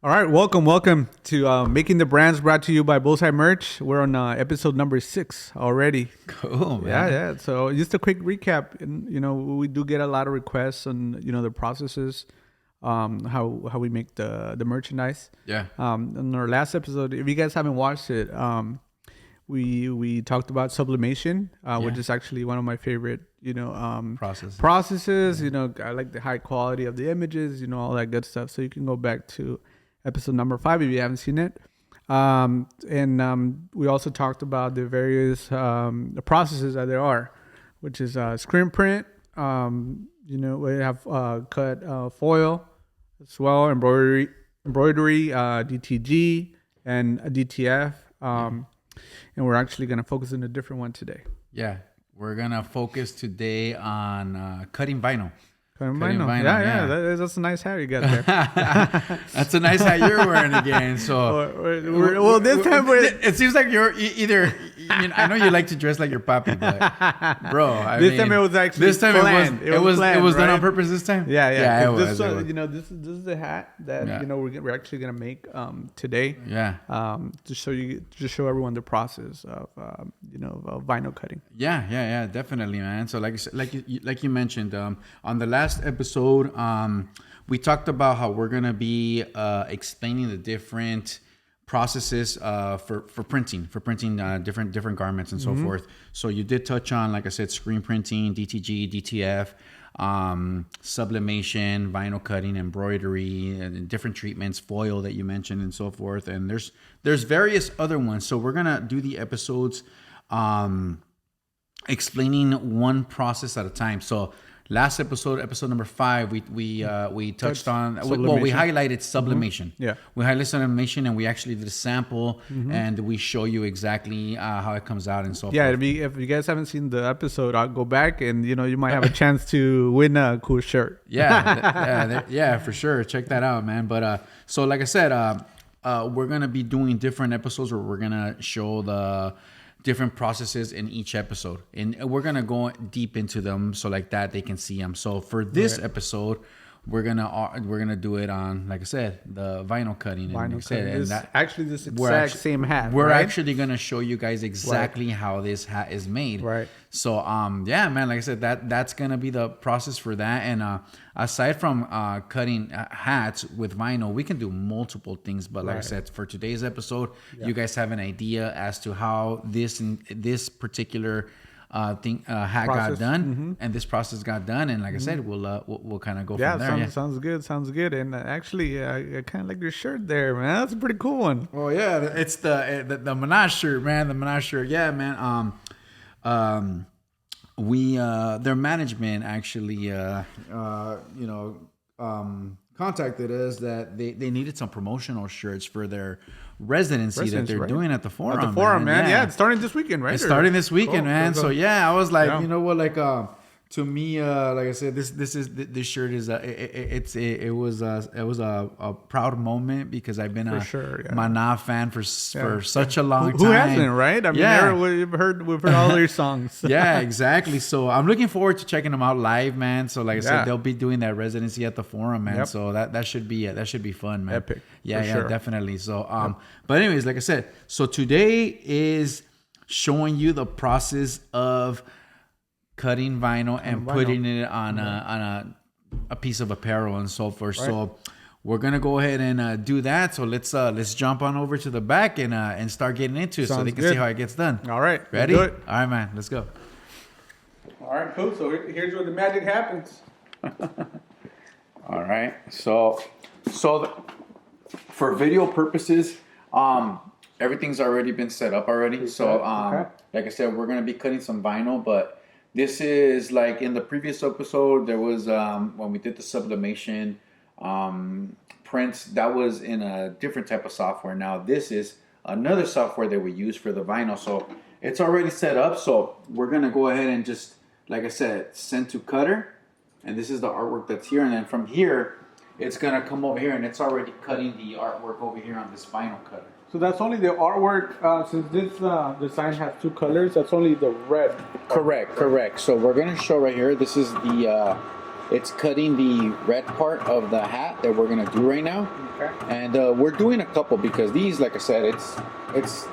All right, welcome to Making the Brands, brought to you by Bullseye Merch. We're on episode number 6 already. Cool, man. Yeah. So just a quick recap. And, we do get a lot of requests on the processes, how we make the merchandise. Yeah. In our last episode, if you guys haven't watched it, we talked about sublimation, which is actually one of my favorite processes. I like the high quality of the images, all that good stuff. So you can go back to episode number 5 if you haven't seen it. And we also talked about the various processes that there are, which is screen print. We have cut foil as well, embroidery, DTG, and a DTF. And we're actually going to focus on a different one today. Yeah. We're going to focus today on cutting vinyl. Cutting vinyl. Yeah. That's a nice hat you got there. That's a nice hat you're wearing again. So, well, this time it seems like you're either. I know you like to dress like your papi, but bro, this time it was actually planned. It was planned, done right? on purpose this time. Yeah. It was. This is the hat that we're actually gonna make today. Yeah. To show everyone the process of vinyl cutting. Yeah, definitely, man. So like you mentioned, on the last episode, we talked about how we're gonna be explaining the different processes for printing different garments and so forth. So you did touch on, like I said, screen printing, DTG, DTF, sublimation, vinyl cutting, embroidery, and different treatments, foil that you mentioned, and so forth. And there's various other ones. So we're gonna do the episodes explaining one process at a time. So last episode number 5, we touched on, we highlighted sublimation. Yeah, we highlighted sublimation, and we actually did a sample, and we show you exactly how it comes out and so forth. Yeah, if you guys haven't seen the episode, I'll go back, and you might have a chance to win a cool shirt. Yeah, for sure. Check that out, man. But so like I said, we're gonna be doing different episodes where we're gonna show the different processes in each episode, and we're gonna go deep into them so like that they can see them. So for this episode, we're gonna do it on, like I said, the vinyl cutting. This exact same hat. We're actually gonna show you guys exactly how this hat is made. Right. So yeah, man, like I said, that's gonna be the process for that. And aside from cutting hats with vinyl, we can do multiple things. But like I said, for today's episode, you guys have an idea as to how this particular hat got done, and this process got done, and like I said, we'll kind of go from there. Sounds good. And actually, I kind of like your shirt there, man. That's a pretty cool one. Oh yeah, it's the Menage shirt, man. The Menage shirt, yeah, man. Their management actually contacted us that they needed some promotional shirts for their residency that they're doing at the Forum. At the Forum, man. Yeah, it's starting this weekend, right? It's starting this weekend, man. Cool. So yeah, I was like, you know what, like to me, like I said, this shirt is it was a proud moment because I've been a Maná fan for such a long time. Who hasn't, right? I mean, we've heard all their songs. Yeah, exactly. So I'm looking forward to checking them out live, man. So like I said, they'll be doing that residency at the Forum, man. Yep. So that should be fun, man. Epic. Yeah, sure. Definitely. So but anyways, like I said, so today is showing you the process of cutting vinyl and putting it on a piece of apparel and so forth. Right. So we're gonna go ahead and do that. So let's jump on over to the back and start getting into it so they can see how it gets done. All right, ready? Do it. All right, man. Let's go. All right, cool. So here's where the magic happens. All right. So for video purposes, everything's already been set up already. So like I said, we're gonna be cutting some vinyl, but this is like in the previous episode, there was when we did the sublimation prints, that was in a different type of software. Now this is another software that we use for the vinyl. So it's already set up. So we're going to go ahead and just, like I said, send to cutter. And this is the artwork that's here. And then from here, it's going to come over here and it's already cutting the artwork over here on this vinyl cutter. So that's only the artwork, since this design has 2 colors, that's only the red. Correct. So we're going to show right here, this is the It's cutting the red part of the hat that we're gonna do right now. Okay. And we're doing a couple because these, like I said, it's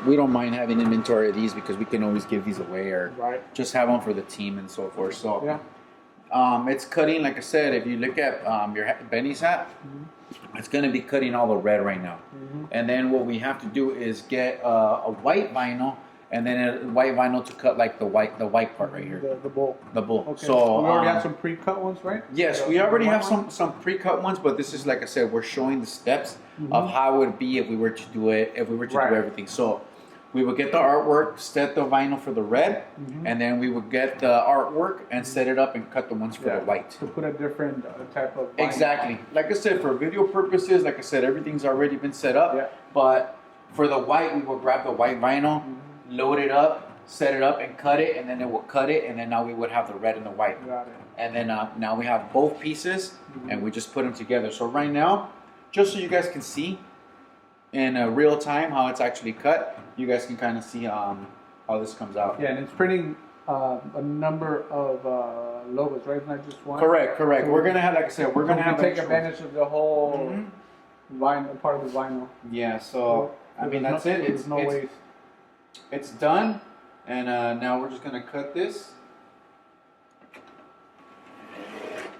we don't mind having inventory of these because we can always give these away or just have them for the team and so forth. So yeah. It's cutting, like I said, if you look at your Benny's hat, it's going to be cutting all the red right now. And then what we have to do is get a white vinyl and then a white vinyl to cut like the white part right here. The bull. The bull. Okay. So we already have some pre-cut ones, right? Yes, we already have some pre-cut ones, but this is, like I said, we're showing the steps of how it would be if we were to do it, if we were to do everything. So we would get the artwork, set the vinyl for the red, and then we would get the artwork and set it up and cut the ones for the white. To put a different type of vinyl. Exactly. Like I said, for video purposes, like I said, everything's already been set up. Yeah. But for the white, we will grab the white vinyl, load it up, set it up, and cut it, and then it will cut it, and then now we would have the red and the white. Got it. And then now we have both pieces, and we just put them together. So right now, just so you guys can see in real time how it's actually cut, you guys can kind of see how this comes out. Yeah, and it's printing a number of logos, right? Not just one. Correct. So we're gonna have, like I said, we're gonna have take advantage of the whole vinyl part of the vinyl. Yeah. So I mean, that's it. It's no waste. It's done, and now we're just gonna cut this.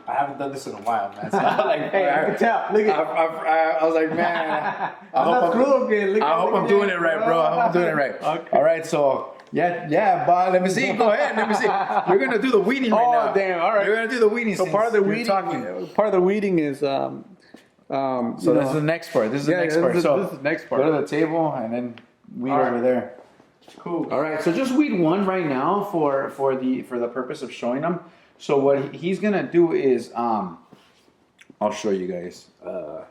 I haven't done this in a while, man. So Hey, I can tell. Look at I was like, man, I hope I'm doing it right, bro. I hope I'm doing it right. Okay. All right, so yeah, Bob. Let me see. Go ahead. Let me see. You're gonna do the weeding right now. Oh, damn! All right. You're gonna do the weeding. So part of the weeding. Part of the weeding is. So this is the next part. This is the next part. So this is the next part. Go to the table and then weed over there. Cool. All right. So just weed one right now for the purpose of showing them. So what he's gonna do is I'll show you guys. Let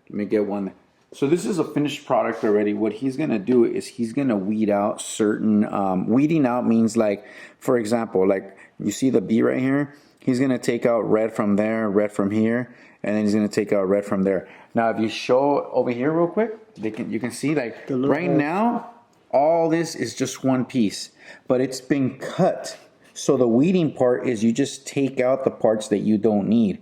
me get one. So this is a finished product already. What he's gonna do is he's gonna weed out certain. Weeding out means, like, for example, like you see the B right here. He's gonna take out red from there, red from here, and then he's gonna take out red from there. Now, if you show over here real quick, you can see, like, right now, all this is just one piece, but it's been cut. So the weeding part is you just take out the parts that you don't need,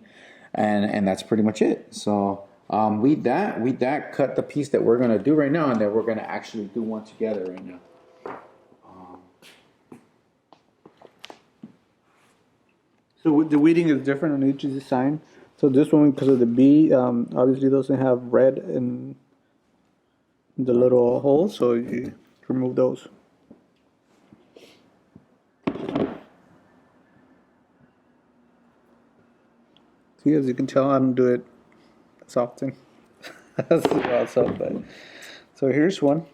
and that's pretty much it. So weed that, cut the piece that we're gonna do right now, and then we're gonna actually do one together right now. So the weeding is different on each design. So this one, because of the B, obviously doesn't have red in the little holes, so you remove those. See, as you can tell, I don't do it as often. So here's one.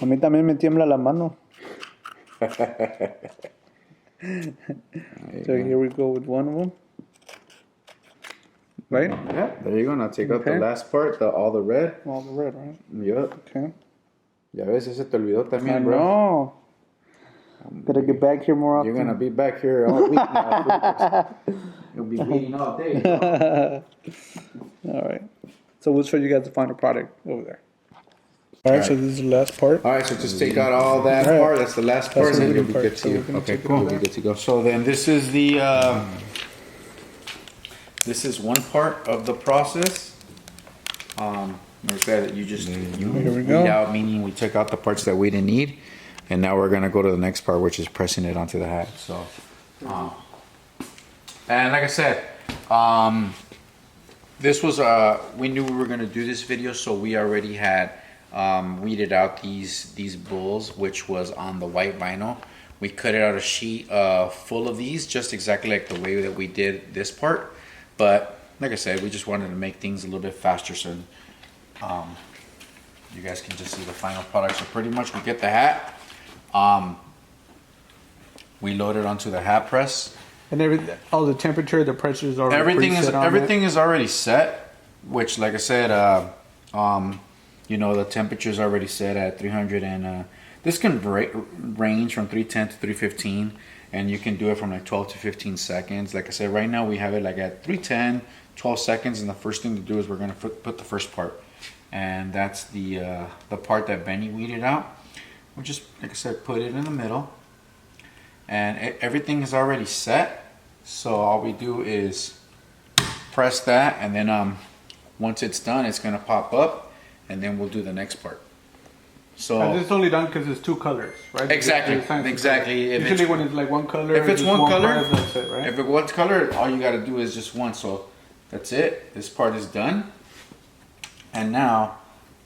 A mí también me tiembla la mano. So here we go with one of them. Right? Yeah, there you go. Now take out the last part, all the red. All the red, right? Yep. Okay. Ya ves, ese te olvidó también, I bro. know. Gotta get back here more often. You're gonna be back here all week now. You'll be waiting all day. All right. So we'll show you guys the final product over there. All right, so this is the last part. All right, so just take out all that part. That's the last part, and then you'll be good to go. Okay, cool. You'll be good to go. So then this is the this is one part of the process. Like I said, you just weed out, meaning we took out the parts that we didn't need, and now we're gonna go to the next part, which is pressing it onto the hat. So, and like I said, this was we knew we were gonna do this video, so we already had weeded out these bulls, which was on the white vinyl. We cut it out a sheet full of these, just exactly like the way that we did this part. But like I said, we just wanted to make things a little bit faster, so you guys can just see the final product. So pretty much we get the hat, we load it onto the hat press, and all the temperature, the pressure is already everything is already set. Which, like I said, you know, the temperature is already set at 300, and this can range from 310 to 315, and you can do it from like 12 to 15 seconds. Like I said, right now we have it like at 310, 12 seconds, and the first thing to do is we're gonna put the first part, and that's the part that Benny weeded out. we'll just, like I said, put it in the middle. And everything is already set. So all we do is press that, and then once it's done, it's gonna pop up, and then we'll do the next part. So and it's only done because it's 2 colors, right? Exactly. Usually when it's like one color, if it's one color, part, that's it, right? if it's one color, all you gotta do is just one. So that's it. This part is done. And now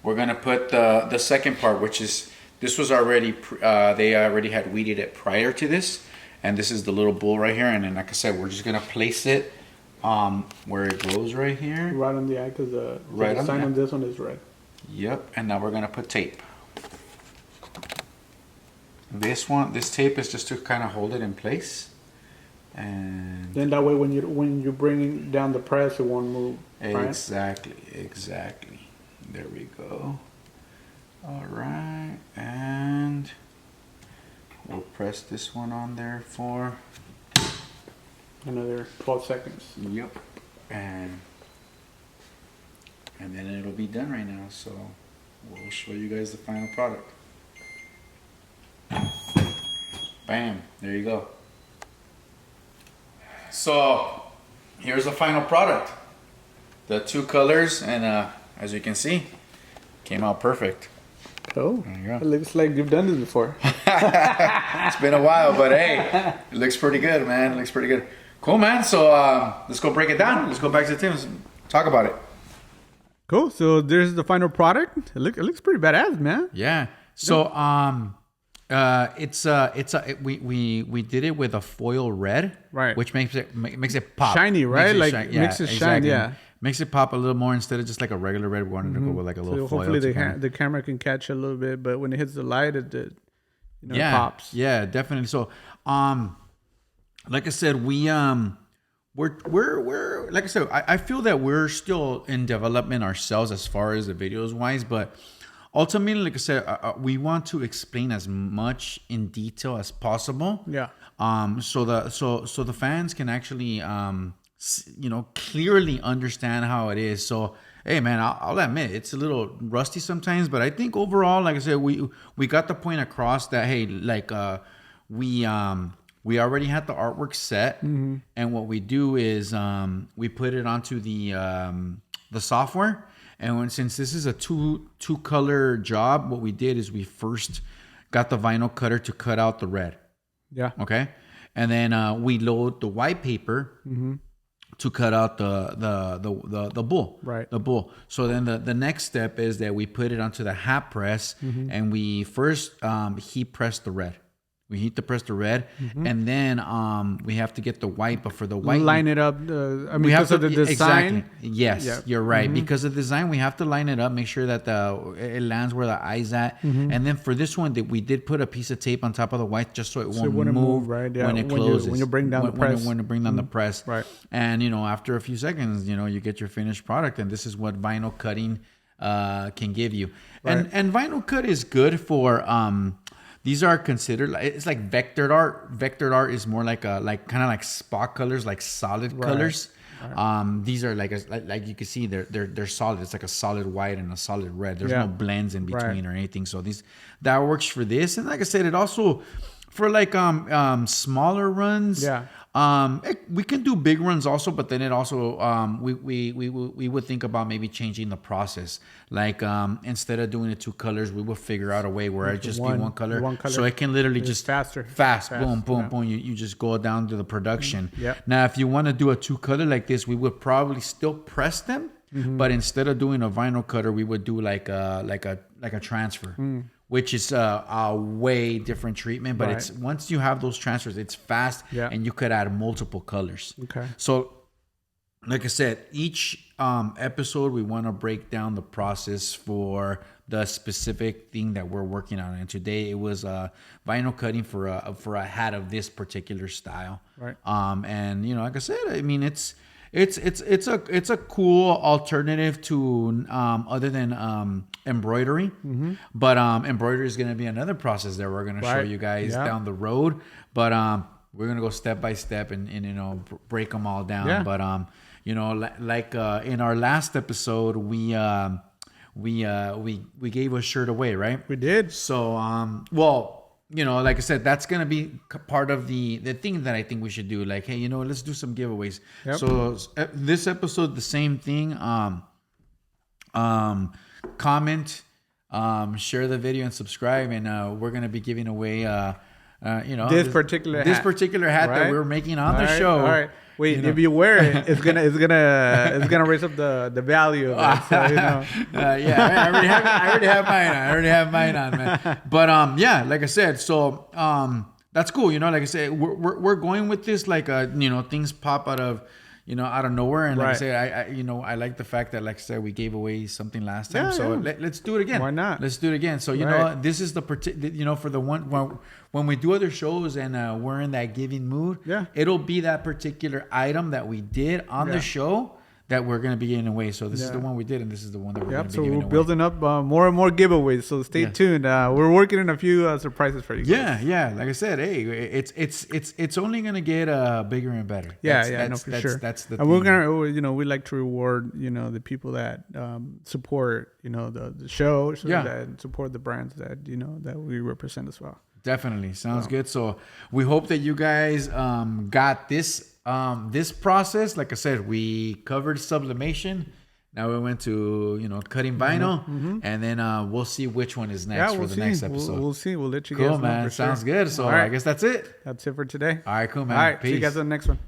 we're gonna put the second part, which is, this was already, they already had weeded it prior to this. And this is the little bowl right here. And then, like I said, we're just gonna place it where it goes right here. Right on the eye, because the sign on this one is red. Yep, and now we're gonna put tape. This tape is just to kind of hold it in place. And then that way when you bring down the press, it won't move, right? Exactly. There we go. All right, and we'll press this one on there for another 12 seconds. Yep. And then it'll be done right now. So we'll show you guys the final product. Bam, there you go. So here's the final product. The 2 colors, and as you can see, came out perfect. Cool. There you go. It looks like you've done this before. It's been a while, but hey, it looks pretty good, man. It looks pretty good. Cool, man. So let's go break it down. Let's go back to the teams. Talk about it. Cool. So there's the final product. It looks pretty badass, man. Yeah. So we did it with a foil red, right? Which makes it pop, shiny, right? Makes it shine, yeah. Makes it pop a little more instead of just like a regular red. We wanted to go with like a little foil. Hopefully the camera can catch a little bit, but when it hits the light, it pops. Yeah, definitely. So like I said, we're like I said, I feel that we're still in development ourselves as far as the videos wise, but ultimately, like I said, we want to explain as much in detail as possible. Yeah. So the fans can actually clearly understand how it is. So hey, man, I'll admit it's a little rusty sometimes, but I think overall, like I said, we got the point across that hey, like we already had the artwork set, and what we do is we put it onto the software. And since this is a two color job, what we did is we first got the vinyl cutter to cut out the red. Yeah. Okay. And then we load the white paper to cut out the bull. Right. The bull. So then the next step is that we put it onto the hat press, and we first heat press the red. We heat the press the red, and then we have to get the white. But for the white, line it up. We have because of the design. Exactly. Yes, you're right. Because of the design, we have to line it up, make sure that it lands where the eye's at. And then for this one, we did put a piece of tape on top of the white just so it won't move right? Yeah. when it closes. When you bring down the press. When you bring down the press. Right. And after a few seconds, you get your finished product, and this is what vinyl cutting can give you. Right. And vinyl cut is good for these are considered, it's like vectored art. Vectored art is more like kind of like spot colors, like solid colors. Right. These are like you can see they're solid. It's like a solid white and a solid red. There's no blends in between or anything. So that works for this. And like I said, it also for like smaller runs. Yeah. We can do big runs also, but then it also we would think about maybe changing the process. Like instead of doing it 2 colors, we will figure out a way where it just be one color, so it can literally just fast, boom, boom. You just go down to the production. Yeah. Now, if you want to do a 2 color like this, we would probably still press them, but instead of doing a vinyl cutter, we would do like a transfer. Which is a way different treatment, but it's once you have those transfers, it's fast, and you could add multiple colors. Okay. So, like I said, each episode we want to break down the process for the specific thing that we're working on. And today it was vinyl cutting for a hat of this particular style. Right. And like I said, I mean it's a cool alternative to other than embroidery, but embroidery is going to be another process that we're going to show you guys down the road. But we're going to go step by step and break them all down. But like in our last episode, we we gave a shirt away, right? We did. So, well, you know, like I said, that's gonna be part of the thing that I think we should do. Like, hey, you know, let's do some giveaways. Yep. So this episode, the same thing. Comment, share the video, and subscribe, and we're gonna be giving away, you know, this particular hat right? that we're making on the right, show. All right. Wait, you know. if you wear it, it's gonna raise up the value of it. So, you know. Yeah, I already have mine on, man. But yeah, like I said, so that's cool. You know, like I said, we're going with this like you know, things pop out of, you know, out of nowhere, and like I said, I you know, I like the fact that, like I said, we gave away something last time, so let's do it again. Why not? Let's do it again. So you know, this is you know, for the one when we do other shows and we're in that giving mood, it'll be that particular item that we did on the show that we're gonna be giving away. So this is the one we did, and this is the one that we're gonna be giving away. So we're building up more and more giveaways. So stay tuned. We're working on a few surprises for you guys. Yeah. Like I said, hey, it's only gonna get bigger and better. No, for sure. That's the. And we're gonna, you know, we like to reward, you know, the people that support, you know, the show, that support the brands that, you know, that we represent as well. Definitely sounds good. So we hope that you guys got this process. Like I said, we covered sublimation. Now we went to, you know, cutting vinyl, and then we'll see which one is next for the next episode. We'll see. We'll let you guys know. Cool, man. Sounds good. So right. I guess that's it. That's it for today. All right, cool, man. All right. Peace. See you guys on the next one.